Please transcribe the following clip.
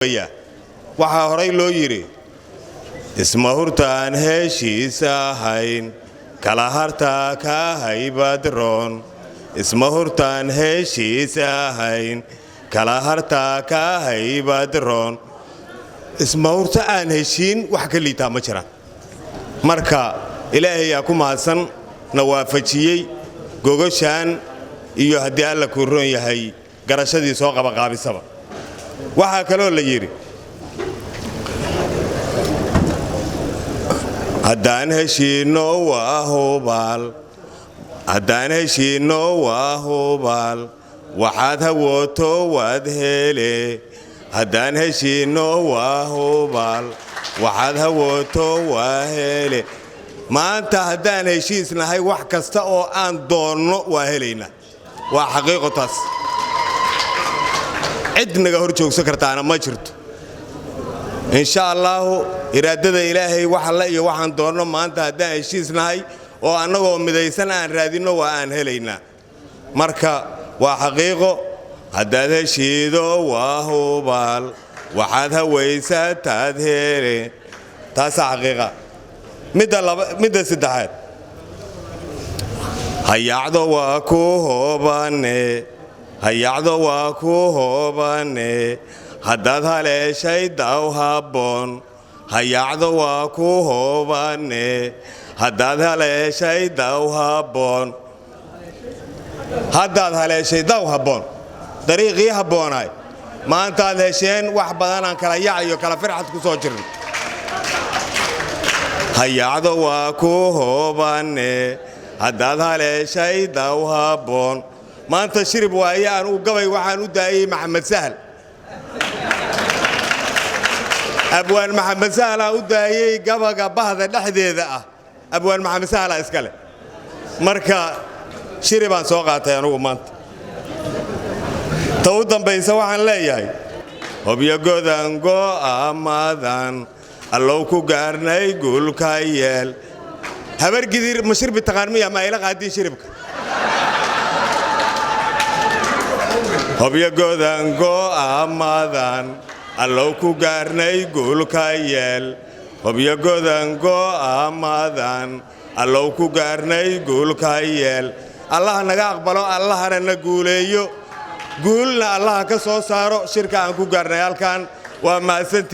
waxa horay loo yiri isma hurtaan heshiisa ahayn kala harta ka haybadroon isma hurtaan heshiisa ahayn kala harta ka haybadroon isma hurta aan heshiin wax ka liita ma jiraan marka ilaahay yaa ku mahadsan nawaafajiyay gogoshaan iyo hadii alla ku roon yahay garashadii soo qabaqaabisaba waxa kale oo la yiri haddaan heshiino waa hubaal waxaad hawooto waad hele haddaan heshiino waa hubaal waxaad hawooto waa hele maanta haddaan heshiisnahay wax kasta oo aan doonno waa helaynaa waa xaqiiqo taas cid naga hor joogsan kartaana ma jirto insha Allah iraadada ilaahay waxa la iyo waxaan doonno maanta haddaan heshiisnahay oo annagoo midaysan aan raadino waa aan helaynaa marka waa xaqiiqo haddaad heshiido waa hubaal waxaad hawaysaataad hele taas xaqiiqa midda saddexaad hayacdo waa ku hoobane haddaad haleeshay daw habboon hayacdo waa ku hoobane haddaad haleeshay daw habboon haddaad haleeshay daw habboon dariiqii habboonaay maantaad hesheen wax badan aan kala yacayo kala firxad ku soo jirin hayacdo waa ku hoobane haddaad haleeshay daw habboon maanta shirib waaye aan u gabay waxaan u daayay maxamed sahal abwaan maxamed sahal u daayay gabaga bahda dhexdeeda ah abwaan maxamed sahal iskale marka shiribaan soo qaatay anigu maanta taw dambaysa waxaan leeyahay hobyo godan go'aamadan allow ku gaarnay gulka yeel habar gidir ma shirbi taqaan miya ma ila qaadin shiribka hobyo godan go'aamadan allow ku gaarnay gulka yeel hobyo godan go'aamadan allow ku gaarnay gulka yeel allah naga aqbalo allahna na guuleeyo guulna allah ka soo saaro shirka aan ku gaarnay halkan waa maasanti